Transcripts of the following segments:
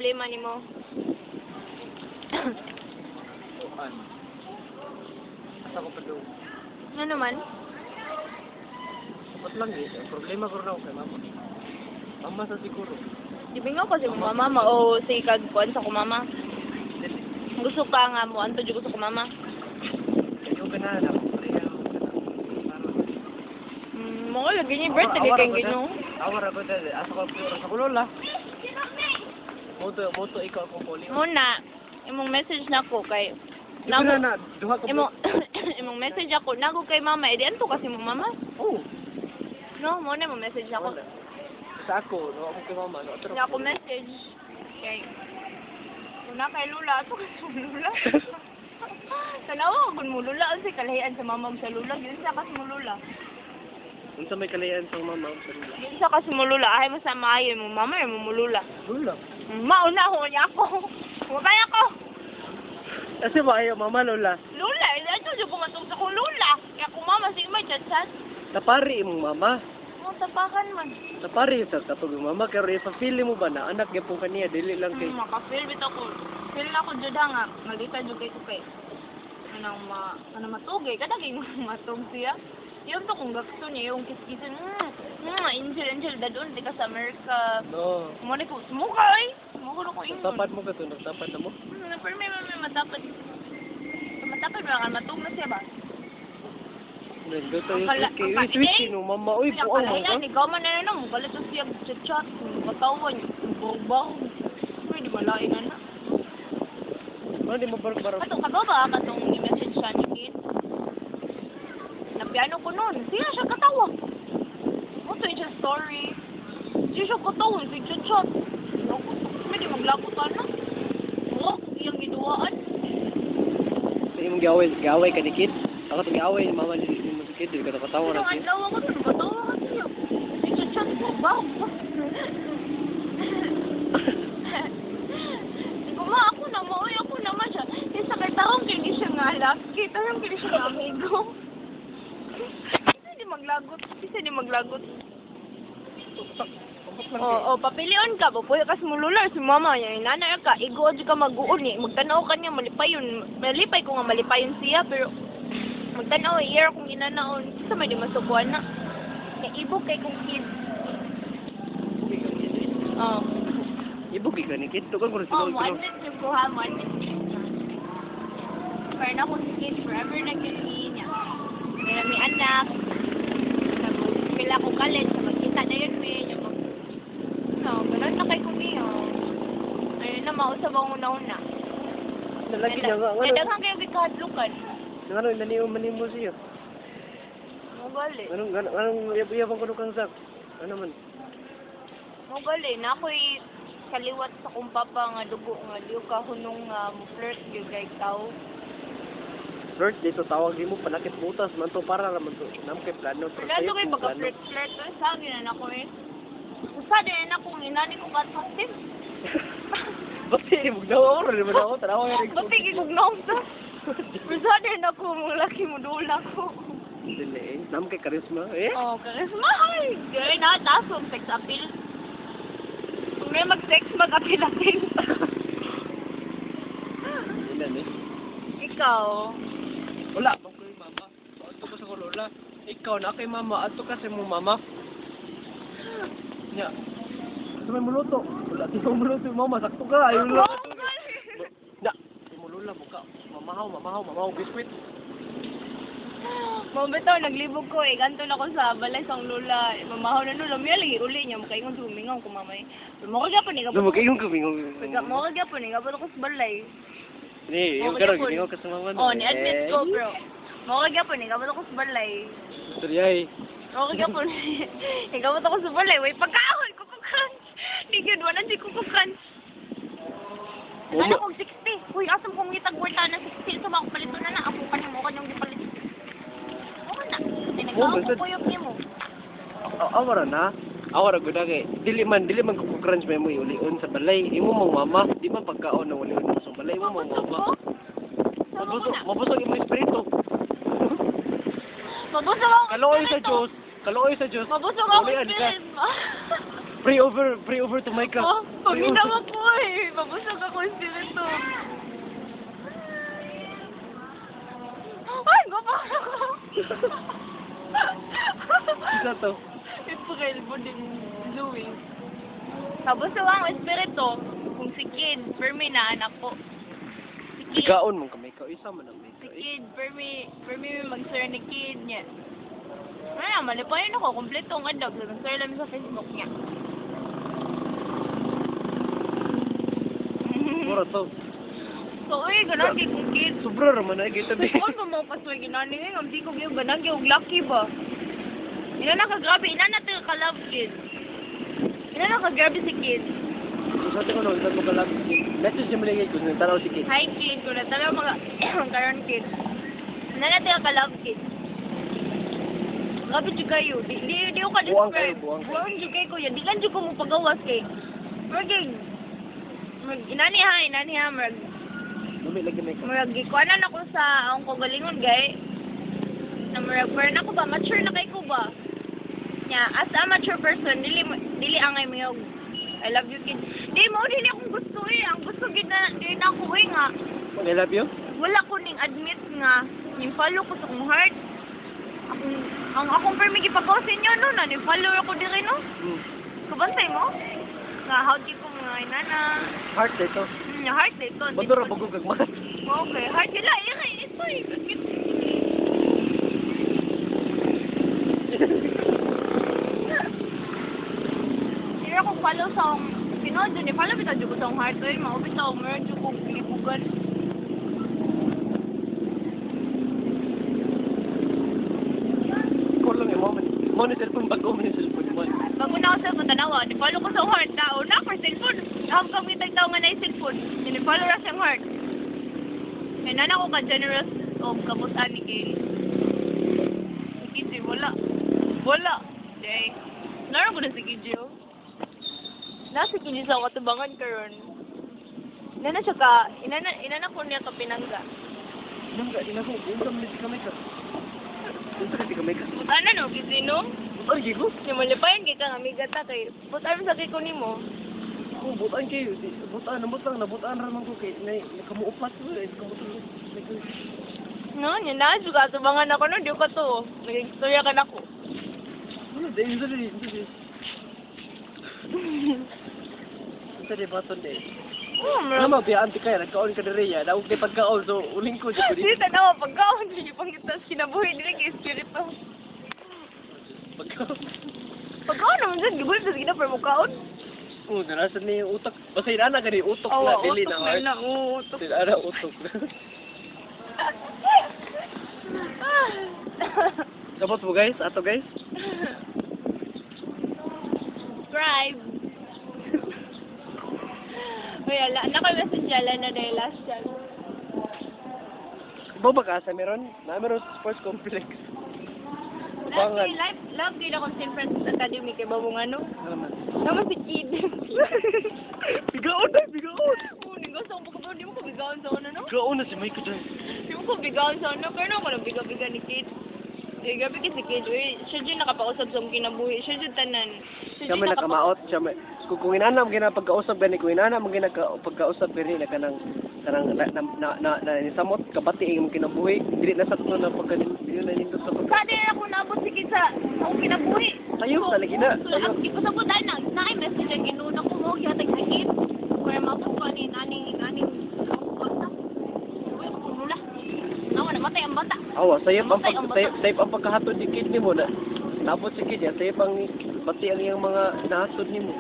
problema nimo? Tuan. Asa ko pa doon? Ano naman? Ba't lang eh? Problema ko raw kay mama. Mama sa siguro. Ibingaw kasi mo mama o si kagkuan sa ko mama. Gusto ka nga mo, anto dyan gusto ko mama. Kayo ka na alam. Mga lagi niya birthday kay Ginoo. Awar ako dali. Asa ko sa kulola. Moto ikaw kung poli. Muna, imong message na ko kay Ikaw na, duha ka imong message ako nago kay mama, edi anto kasi mo mama? Oh. No, mo na mo message ako. Sa ako, no ako kay mama, no. Nga ako message kay una kay Lula, ato kasi mo Lula. Tanawa kun mo Lula unsa kalahian sa mama mo sa Lula, gyud sa kasi mo Lula. Unsa may kalayan sa mama sa Lula? Gyud sa kasi mo Lula, ay mo sa maayo mo mama ay mo Lula. Lula. Mauna ho niya ako. Mabay ako. Kasi ba ayo mama Lula? Lula, ito siya pumatong sa kong Lula. Kaya kung mama, sige may chat-chat. Napari imong mama. Mga tapakan man. Napari sa katong mama kay ipafili mo ba na anak gyapon kaniya dili lang kay. Makafeel bitaw ko. Feel na ko jud nga. Malita jud kay ko kay. Anong matugay. Kadagay matug siya. Yung to kung gusto niya, yung kiss-kissin. Angel, dadun, di ka sa Amerika. No. Muna ko, sumuka eh. Sumuka na ko ingon. Tapat mo ka to, nagtapat na mo. Pero may matapat. Matapat ba ka? Matug na siya ba? Nagdito yung sweet no mama. Uy, buang mo ka. Ikaw man na na, mugalit to siya chat-chat. Katawan, bawang. Uy, di malain na na. Ano di mo barok-barok? Kato, kato ba? Katong i-message siya ni Kid? Napiano ko noon. Siya siya katawa. Ito yung siya story. Siya katawa. Siya chat-chat. May di maglaputan na. Iyang giduaan. Sa imong gaway ka ni Kid? Ako itong gaway ni mama ni mo si Kid. Dili ka nakatawa na Kid. Ang ko doon. Katawa ka siya. Siya chat ko. Wow. Ako naman siya. Isa kay taong kini siya nga laki. Taong kini siya nga amigo. Isa di maglagot. Papilion ka. Pupuyo ka sa mulular. Si mama niya. Inanay ka. Igo ka mag-uon eh. Magtanaw ka niya. Malipayon. Malipay ko nga malipayon siya. Pero magtanaw eh. Year kung inanaon. Isa may di masukuan na. Ibog kay kong kid. Oo. Ibugi ka ni Kid. Tukan ko rin siguro. Mo anit yung kuha. Mo anit. Pero na kung si kid. Forever na kini niya. Kaya may anak. Pila ko kalit. Magkita na yun may. Ganun na kay kumiyo. Ayun na, mausap ang una-una. Nalagi niya nga. Nadaghang kayo bikadlukan. Ano, naniumanin mo siya. Mugali. Anong yabang ko kang sak? Ano man? Mugali. Na ako'y kaliwat sa kong papa nga dugo nga. Diyo ka hunong flirt yung kay tao. Flirt, dito tawag mo, panakit butas man to para naman to. Namkay plano. Lalo kayo baka flirt. Sa akin na ako eh. Usa din na kung inani ko ka-active. Bati, mugnaw ako. Naman ako, tanaw nga rin. Bati, gigugnaw sa. Usa din ako, mga laki mo dula ko. Dili, namkay karisma. Eh? Oh, karisma. Ay, gawin na, taso, sex appeal. Kung may mag-sex, mag-appeal-appeal. Ilan eh? Ikaw. Wala, bang ko yung mama. Ato ko sa kulola. Ikaw na kay mama. Ato kasi mo mama. Nya. Ito may muluto. Wala, di mo muluto yung mama. Sakto ka. Ayun lang. Nya. Di mo lula mo ka. Mamahaw. Biskuit. Mabitaw, naglibog ko eh. Ganto na ko sa balay sang lula. Mamahaw na lula. May lagi uli niya. Makaingon sa humingaw ko mamay. Makaga pa ni. Lumagay yung kaming. Makaga pa ni. Kapag ako sa balay. Ni, yung karo, ginigaw ka sa mama. Oh, ni-admit ko bro. Makaga pa ni. Kapag ako sa balay. Turyay. Makaga pa ni. Kapag ako sa balay. Way pagkaon. Kukukrunch. Hindi yun. Wala di kukukrunch. Ano kong 60? Uy, asam kong ngitag-warta na 60. Suma ako palito na na. Ako ka niya mo ka niyong gipalit. Oo na. Tinagawang ko kuyog niya mo. Awara na. Awara ko na kay. Dili man kukukrunch may mo iulion sa balay. Imo mong mama. Di man pagkaon na ulion sa balay. Imo mong mama. Mabusog yung espiritu. Mabusog ako. Kalooy sa Diyos. Mabusog ako. Pray over to Micah. Oh, Pray over. paminaw ako eh. Mabusog ako yung spirito. Ay, gapa ako. Isa to. Ito kay Elbo din Louie. Tapos ang espiritu, kung si Kid, Fermi na anak ko. Si Kid, Bigaon man ka Micah. Isa man ang si Micah. Kid, Fermi mag-share ni Kid niya. Ano naman, ipayin ako, kompleto ang adab. Mag-share lang sa Facebook niya. Mura to. So, uy, ganun kay kong Kid. Sobra raman na kita di. Kung mo pasoy ginani ngayon, hindi ko yung ganun yung lucky ba? Ina na kagrabe, ina na tayo ka-love Kid. Ina na kagrabe si Kid. So sa ko no, isa mo ka lang. Message niya mo lang ko sa tanaw si Kid. Hi Kid, kung natala mga karon Kid. Ina na tayo ka-love Kid. Grabe jud kayo. Di ko ka Buwang describe. kayo, buwang kayo. Buwang jud kayo kuya. Di lang jud ko mo pagawas kay. Maging inani ha, Dumi lagi Micah. murag gikuanan ako sa akong kagalingon gay. Na murag pero na ko ba mature na kay ko ba? Nya as a mature person dili angay mo I love you Kid. Di mo dili akong gusto eh. Ang gusto gid na ako nga. I love you. Wala ko ning admit nga ning follow ko sa akong heart. Akong permi gipagawa sa inyo no na ni follow ako diri no. Kabantay mo? Nga how di ko mga inana. Heart dito. Heart dito. Bato ra bagong gagmat. Okay, heart nila. Ito eh. Hindi ako follow sa akong pinod dun eh. Follow kita dyan ko sa akong heart. Ay, maubit ako. Meron dyan kong pilipugan. Ko lang mo. Mo ni cellphone bago mo ni cellphone mo. Bago na ako sa akong tanawa, ni-follow ko sa akong heart. Tao na for cellphone. Ako kamitag tao nga na yung cellphone. Ni-follow ra sa akong heart. Kaya nana ko ka-generous o kamutaan ni Kay. Kiji, wala. Wala. Day. Naroon ko na si Kiji, oh. Nasa Kiji sa katubangan karon. Inana siya ka, inana ko niya ka pinangga. Ina ko, unsa man si Micah. Unsa ka si Micah? Ano no, Kiji, no? Ay gigo. Yung malipayan kay kang amiga ta kay. Butan sa kiko nimo. Kung butaan kayo, nabutaan raman ko kay nakamuupat ko eh. No, nya na juga katubangan ako no, di ko to. Nag-istorya ka nako. Ano, dahil hindi. Ito di baton eh. Oh, Ano mabiyaan ti kaya, nagkaon ka na rin yan. Nauk di pagkaon, so uling ko dito Di tanawa pagkaon di pangitas kinabuhi dili kay espiritu. Pagkaon. Pagkaon naman dyan, gibulit sa gina pero mukhaon. Oo, narasan na yung utak. Basta yun na gani, utok na, dili na heart. na, utok. Ana, utok na. Tapos mo guys, ato guys. Subscribe. Uy, ala, naka-message ala na dahil last chat. Ibaw ba ka sa meron? Na meron sa sports complex. Kubangan. Love din akong St. Francis Academy kay babong ano. Alaman. Naman si Kid. Bigaon na, bigaon. Oo, ningos ako pagkabaw. Di mo ko bigawan sa ano, no? Bigaon na si Micah dyan. Di mo ko bigawan sa ano. Pero ako lang biga-biga ni Kid. Eh, gabi kasi Kid. Uy, siya dyan nakapakausap sa akong kinabuhi. Siya dyan tanan. Siya may nakamaot, siya may... Kung inanam gina pagkausap gani, kung inanam gina pagkausap gani na kanang nisamot kabati ang kinabuhi, dili na sakto na pagkanin na nindot sa pagka. Kada na ako naabot si Kid sa akong kinabuhi. Ayaw, talagi na. Ayaw. Di ko sa po dahil na message ang ginuna ko mo. Yatag si Kid. Kaya mabot pa ni naning bata. Uy, ako nula. Nawa, namatay ang bata. Awa, sayap ang pagkahatod ni Kid nimo na. Nabot si Kid, sayap ang bati ang iyang mga nahatod nimo.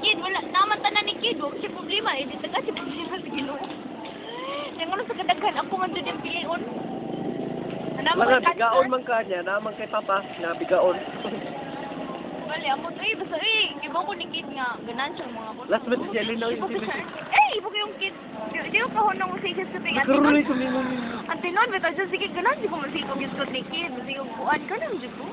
Kid, wala. Naman tanan ni Kid. Huwag siya problema. Hindi taga siya problema sa Ginoo. Yung ano sa kadaghan, ako man doon yung pilion. Mga bigaon man ka niya, naman kay Papa, na bigaon. Bali, amo to eh. Basta eh, iba ko ni Kid nga. Ganan siyang mga boss. Last minute siya, linaw yung Ibo ko sila. ibo ko yung Kid. Di ko kahon ng usigas ko tingin. Nagkaroon sumingon. Ang tinon, bitaw siya, sige, ganan. Di ko masikog yung skot ni Kid. Masikog kuhan ka lang, Diyos ko.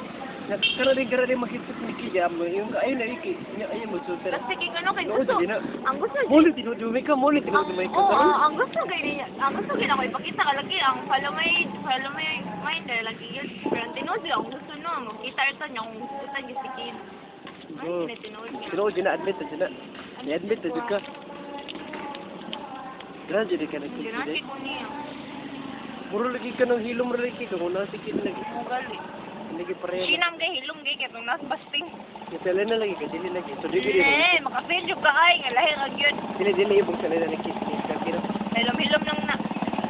Kara din makita ni Kija mo. Yung ayun na iki. Ayun mo sultan. Kasi kay ano kay Oo, gusto. sabi na. Ang gusto Muli tinudumi ka, muli tinudumi ka. Oo, ang gusto kay niya. Ang gusto kay ako ipakita ka lagi ang follow my minder lagi yun. Pero ang tinuod ang gusto no, makita ito niya kung gusto ta si kid. Oo. Ay, tinuod niya. Tinuod na admit na. I-admit na dyan ka. Grabe jadi ka Ginaki nagkikita. ko niya. Muro lagi ka ng hilom lagi ka kung nasikid lagi. Mugali. Lagi pareho. Sinam kay hilom kay katong nas basting. Kitala na lagi ka, dili lagi. So dili dili. Makapidyo ka ay nga lahi ra gyud. Dili ibong sa nila nagkikita ka kino. Hilom-hilom lang na.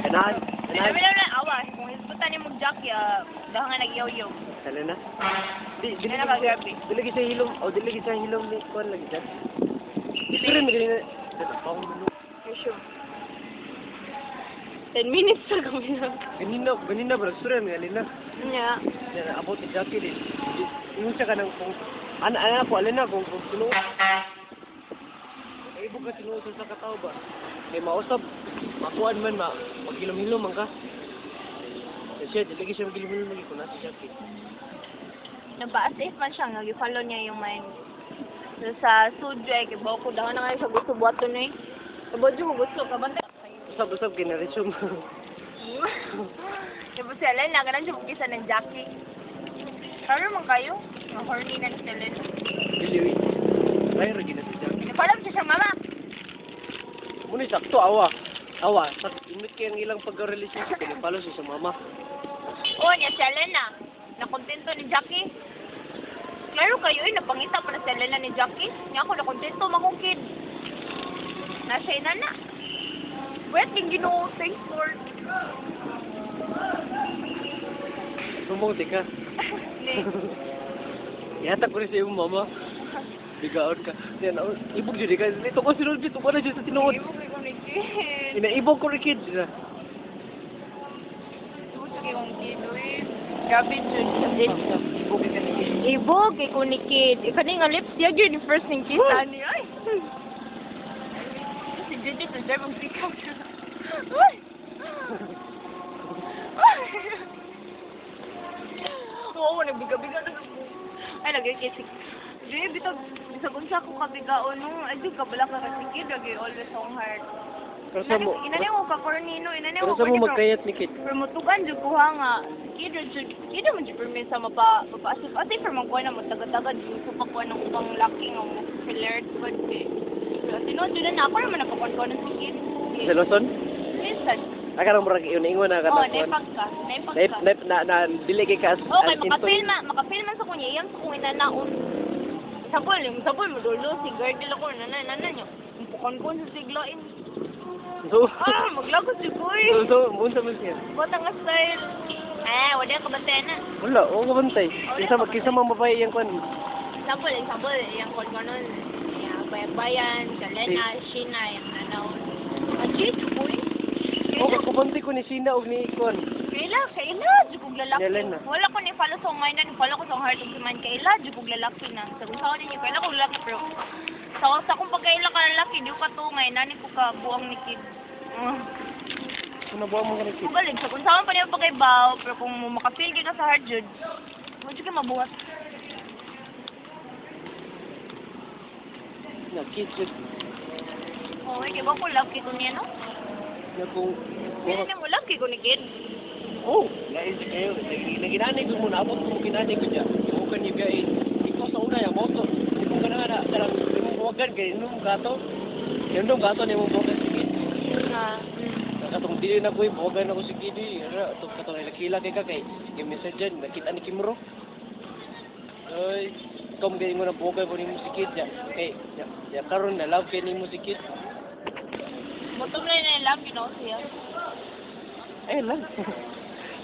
Kanahan. Hilom-hilom lang awas kung isbutan ni mong jack ya daha nga nagyaw-yaw. Tala na. Dili Dili na kagabi. Dili sa hilom, o dili sa hilom ni kon lagi dyan. Pero magaling na. Dito pa akong bulong. For sure. 10 minutes na kami lang. Ganina bro, sura nga lina. Nya. Na abot ni Jackie din. Yung siya ka ng kung ana po alin na kung sino. Ay buka sino sa katao ba? Kay mausap. Makuan man magilom-hilom man ka. Kasi lagi siya magilom-hilom lagi ko na si Jackie. Naba-safe man siya nga gi-follow niya yung mind. So, sa studio ay kibaw ko daw na nga siya gusto buhato na eh. Kabod mo gusto ka banda. Usap-usap kinaresume. Tapos si Ellen, naganan siya magkisa ng Jackie. Karo man kayo? Mga horny na ni Ellen. Dili. Ay ra gina si Jackie. Follow siya siyang mama. Muna sakto awa. Sa imit kay ang ilang pagka-relationship ni palo siya sa mama. Oo, niya si Ellen na. Nakontento ni Jackie. Klaro kayo eh, napangita pa na si Ellen ni Jackie. Niya ako nakontento makong kid. Nasa ina na. Wait, yung ginoo, thanks Lord. Sumuti ka. Yata ko rin sa iyong mama. Bigaon ka. Yan, ibog dyan ka. Ito ko sinunod dito ko na dyan sa tinuod. Ibog kay kong kid. Inaibog ko rin kid. Ibog kay kong kid, uy. Grabe dyan. Ibog ka ni kid. Ibog kay kong kid. Ika nga lips, yag yun yung first thing kita niya. Ay! Si Judith, na dyan mag-pick up siya. Uy! Oo, nagbiga-biga na ako. Ay, nag-ikisik. Di, bitag unsa ko kabigaon no. Ay, di ka bala ka kasi kid, lagi always on heart. Pero sa mo, Inani mo ka cornino, inani pero mo sa mo magkayat ni kid. pero mutugan jud ko nga. Kid mo jud permit sa mapa-asip for magkuha na mo taga-taga jud ko pa kuha ng ubang laki nga mo filler good kay. So, tinod jud na ako man nakakuan ko ng kid. Sa Luzon? Minsan. Akarang murag ingon na Oh, katakuan. naipag ka. Na dili kay ka. Okay, makapil man sa kunya, iyang sa kunya nanaon. Sabol mo dulo, si Gardel ako, nanay nyo. Umpukan ko sa siglain. So, Maglagos si Kuy. so, unsa man siya? Bota nga style. Wala ka bantay na. Wala, oo ka bantay. Kinsa man mapay iyang kwan. Sabol, yung kon nun. Bayan, Kalena, Shina, yung nanaw. Ajit, Kuy. Oo, kabantay ko ni Sina og ni Ikon. Kaila, jugog lalaki. Yelena. Wala ko ni follow sa ngayon na, follow ko sa heart of man. Kaila, jugog lalaki na. Sa kung saan ninyo, kaila ko lalaki, pero sa kung pagkaila ka lalaki, di ko katungay, nani ko ka buang ni kid. Kung nabuha mo ka ni kid. Galing, sa kung saan pa niyo pagkaibaw, pero kung makapil ka sa heart, jud, mo ka mabuhat. Na kid jud. Oo, di ba ko love kid ko niya, no? Na kung Hindi mo love kid ko ni kid. oh, guys, naginanay ko muna abot mo ginanay ko diya. Mo kan yung gay. Ikaw sa una yung moto. Di mo kana na tarang di mo buwagan kay nung gato. Yung nung gato ni mo buwagan si kid. Katong dili na ko buwagan ako si kid. Ara katong nakila kay ka kay yung message dyan, nakita ni Kimro. Ay, kom gay mo na buwagan po ni mo si kid ya. Kay ya karon na love kay ni mo si kid. Mutom na yung love, you know, siya. Ay lang.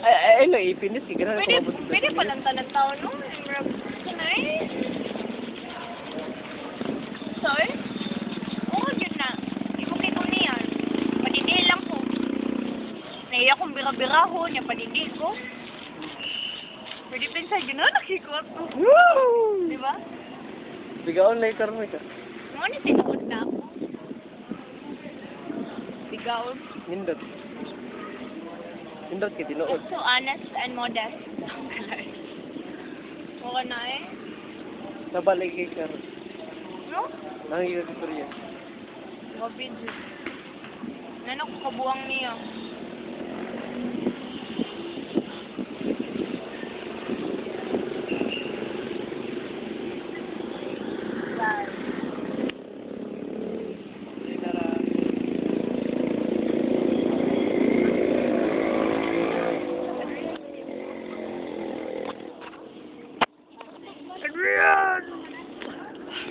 Ay lang ipinis kay ganun. Pwede pa lang tanang tao, no? Kunay. Sorry? Oo, yun na. Ibukit ko niya. Padidil lang ko. Naiya kong bira-biraho niya, padidil ko. Pwede pinsa, yun na, nakikot ko. Woo! Di ba? Bigaon lang karon ka. Ano ni tinuod na ako? Bigaon. Nindot. Nindot kay tinuod. So honest and modest. Wala na eh. Nabalik kay Kar. No? Nangyayon istorya. Gabi, Diyos. Nanak ko kabuang niya.